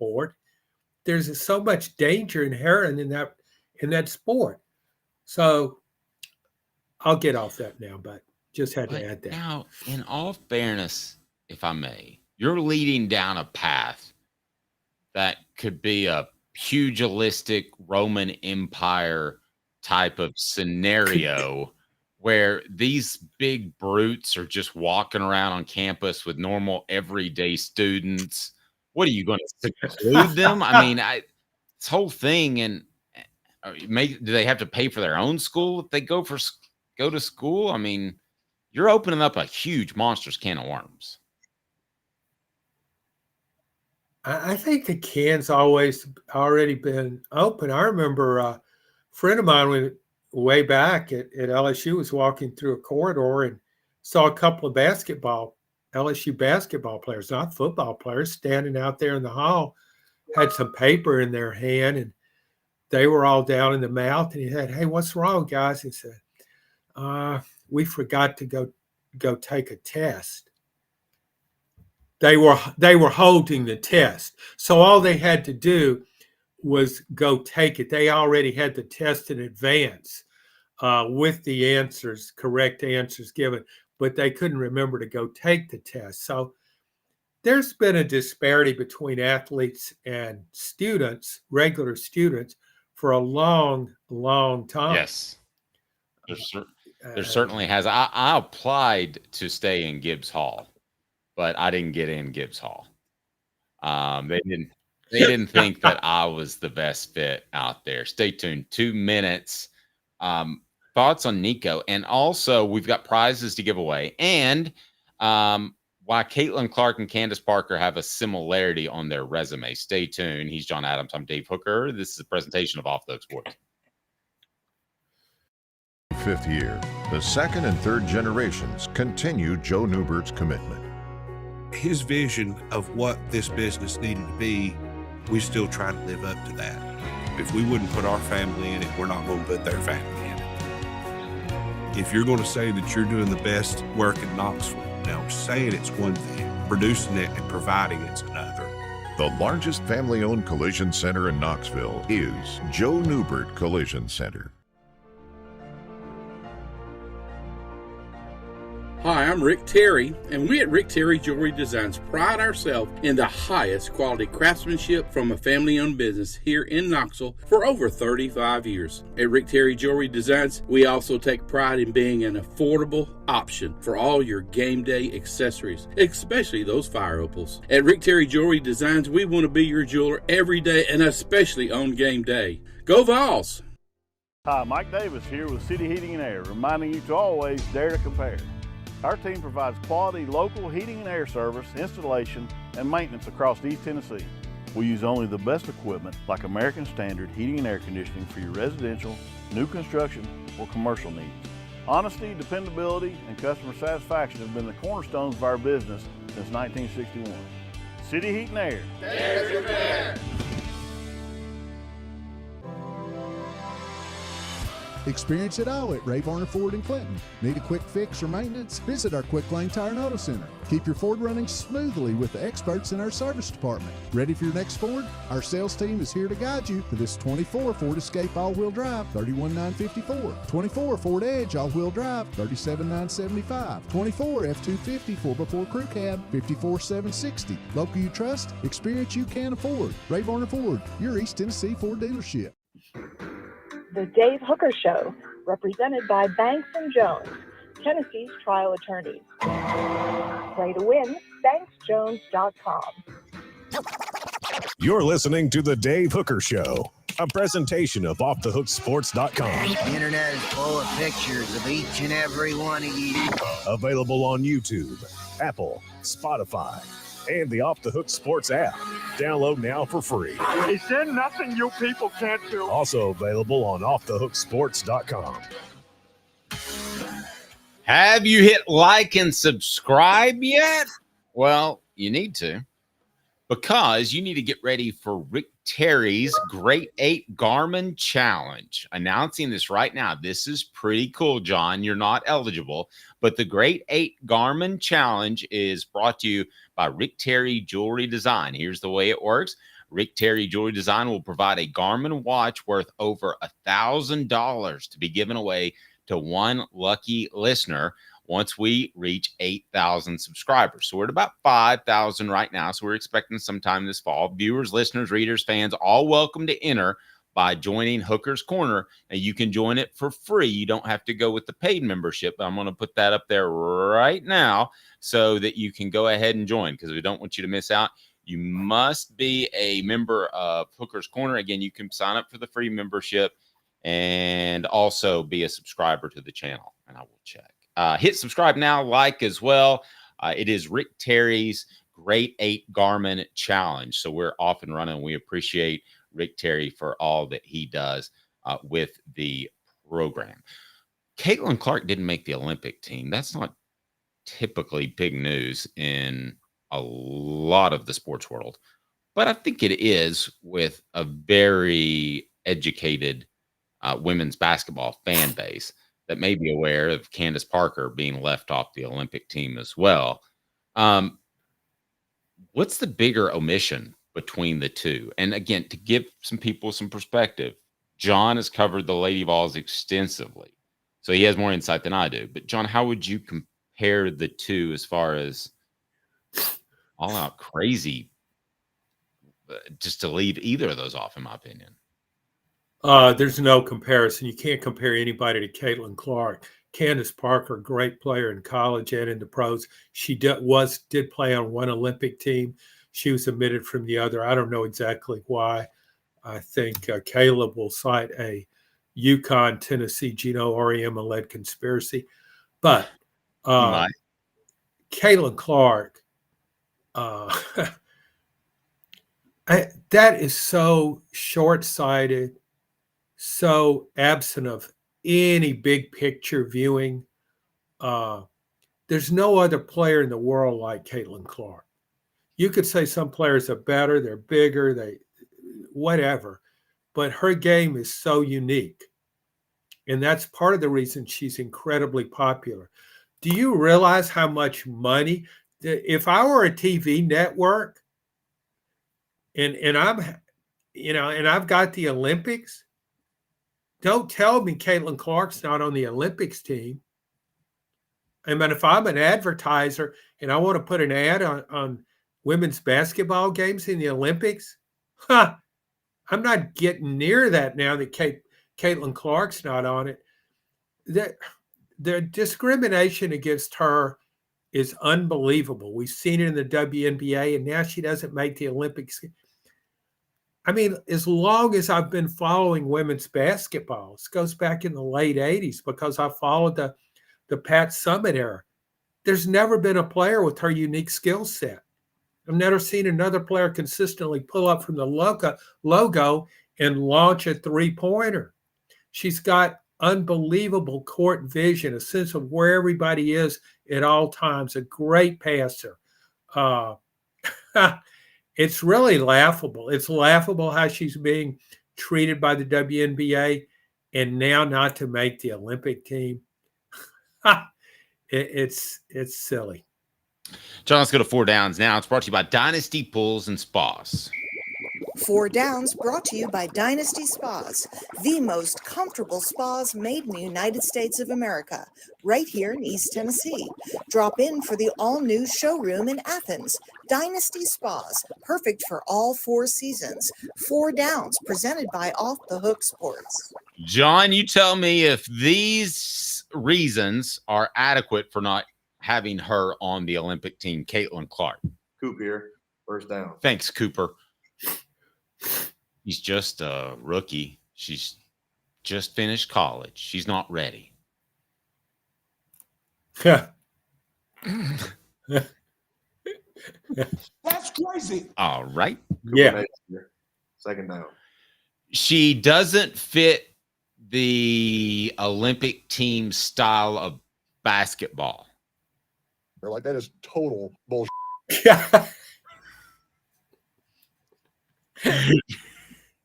sport. There's so much danger inherent in that sport. So I'll get off that now, but just had to add that. Now, in all fairness, if I may, you're leading down a path that could be a pugilistic Roman Empire type of scenario where these big brutes are just walking around on campus with normal everyday students. What are you going to seclude them? I mean, this whole thing, and do they have to pay for their own school if they go to school? I mean, you're opening up a huge monstrous can of worms. I think the can's always already been open. I remember a friend of mine way back at LSU was walking through a corridor and saw a couple of LSU basketball players, not football players, standing out there in the hall, had some paper in their hand, and they were all down in the mouth. And he said, "Hey, what's wrong, guys?" He said, "We forgot to go take a test." They were holding the test. So all they had to do was go take it. They already had the test in advance with the correct answers given, but they couldn't remember to go take the test. So there's been a disparity between athletes and students, regular students, for a long, long time. Yes. There certainly has. I applied to stay in Gibbs Hall, but I didn't get in Gibbs Hall. They didn't think that I was the best fit out there. Stay tuned. 2 minutes. Thoughts on Nico, and also we've got prizes to give away, and why Caitlyn Clark and Candace Parker have a similarity on their resume. Stay tuned. He's John Adams. I'm Dave Hooker. This is a presentation of Off the Hook Sports. 5th year, the second and third generations continue Joe Neubert's commitment. His vision of what this business needed to be, we still try to live up to that. If we wouldn't put our family in it, we're not going to put their family in it. If you're going to say that you're doing the best work in Knoxville, now saying it's one thing, producing it and providing it's another. The largest family-owned collision center in Knoxville is Joe Neubert Collision Center. Hi, I'm Rick Terry, and we at Rick Terry Jewelry Designs pride ourselves in the highest quality craftsmanship from a family-owned business here in Knoxville for over 35 years. At Rick Terry Jewelry Designs, we also take pride in being an affordable option for all your game day accessories, especially those fire opals. At Rick Terry Jewelry Designs, we want to be your jeweler every day and especially on game day. Go Vols! Hi, Mike Davis here with City Heating and Air, reminding you to always dare to compare. Our team provides quality local heating and air service, installation, and maintenance across East Tennessee. We use only the best equipment like American Standard heating and air conditioning for your residential, new construction, or commercial needs. Honesty, dependability, and customer satisfaction have been the cornerstones of our business since 1961. City Heat and Air. Dare to compare. Experience it all at Varner Ford in Clinton. Need a quick fix or maintenance? Visit our Quick Lane Tire and Auto Center. Keep your Ford running smoothly with the experts in our service department. Ready for your next Ford? Our sales team is here to guide you to this 24 Ford Escape all-wheel drive, $31,954. 24 Ford Edge all-wheel drive, $37,975. 24 F-250 4x4 Crew Cab, $54,760. Local you trust, experience you can afford. Varner Ford, your East Tennessee Ford dealership. The Dave Hooker Show, represented by Banks & Jones, Tennessee's trial attorneys. Play to win, banksjones.com. You're listening to The Dave Hooker Show, a presentation of OffTheHookSports.com. The internet is full of pictures of each and every one of you. Available on YouTube, Apple, Spotify, and the Off the Hook Sports app. Download now for free. Is there nothing you people can't do? Also available on OffTheHookSports.com. Have you hit like and subscribe yet? Well, you need to, because you need to get ready for Rick Terry's Great 8 Garmin Challenge. Announcing this right now. This is pretty cool, John. You're not eligible, but the Great 8 Garmin Challenge is brought to you by Rick Terry Jewelry Design. Here's the way it works. Rick Terry Jewelry Design will provide a Garmin watch worth over $1,000 to be given away to one lucky listener once we reach 8,000 subscribers. So we're at about 5,000 right now. So we're expecting sometime this fall. Viewers, listeners, readers, fans, all welcome to enter by joining Hooker's Corner. And you can join it for free. You don't have to go with the paid membership. I'm going to put that up there right now so that you can go ahead and join, because we don't want you to miss out. You must be a member of Hooker's Corner. Again, you can sign up for the free membership and also be a subscriber to the channel. And I will check. Hit subscribe now, like as well. It is Rick Terry's Great 8 Garmin Challenge. So we're off and running. We appreciate Rick Terry for all that he does with the program. Caitlyn Clark didn't make the Olympic team. That's not typically big news in a lot of the sports world, but I think it is with a very educated women's basketball fan base that may be aware of Candace Parker being left off the Olympic team as well. What's the bigger omission between the two? And again, to give some people some perspective, John has covered the Lady Vols extensively, so he has more insight than I do. But John, how would you compare the two as far as all out crazy, just to leave either of those off, in my opinion? There's no comparison. You can't compare anybody to Caitlyn Clark. Candace Parker, great player in college and in the pros. She did play on one Olympic team. She was omitted from the other. I don't know exactly why. I think Caleb will cite a UConn, Tennessee, Gino Auriemma-led conspiracy. But Caitlyn Clark, that is so short-sighted, so absent of any big picture viewing. There's no other player in the world like Caitlyn Clark. You could say some players are better, they're bigger, whatever, but her game is so unique. And that's part of the reason she's incredibly popular. Do you realize how much money, if I were a TV network and I've got the Olympics, don't tell me Caitlyn Clark's not on the Olympics team. I mean, if I'm an advertiser and I want to put an ad on women's basketball games in the Olympics, I'm not getting near that now that Caitlyn Clark's not on it. The discrimination against her is unbelievable. We've seen it in the WNBA, and now she doesn't make the Olympics. I mean, as long as I've been following women's basketball, this goes back in the late 80s because I followed the Pat Summitt era. There's never been a player with her unique skill set. I've never seen another player consistently pull up from the logo and launch a three-pointer. She's got unbelievable court vision, a sense of where everybody is at all times, a great passer. It's really laughable. It's laughable how she's being treated by the WNBA and now not to make the Olympic team. It's silly. John, let's go to 4 Downs now. It's brought to you by Dynasty Pools and Spas. 4 Downs brought to you by Dynasty Spas, the most comfortable spas made in the United States of America, right here in East Tennessee. Drop in for the all-new showroom in Athens. Dynasty Spas, perfect for all 4 seasons. 4 Downs, presented by Off the Hook Sports. John, you tell me if these reasons are adequate for not having her on the Olympic team, Caitlyn Clark. Coop here, first down. Thanks, Cooper. He's just a rookie. She's just finished college. She's not ready. That's crazy. All right. Yeah. Second down. She doesn't fit the Olympic team style of basketball. They're like, that is total bullshit.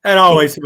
That always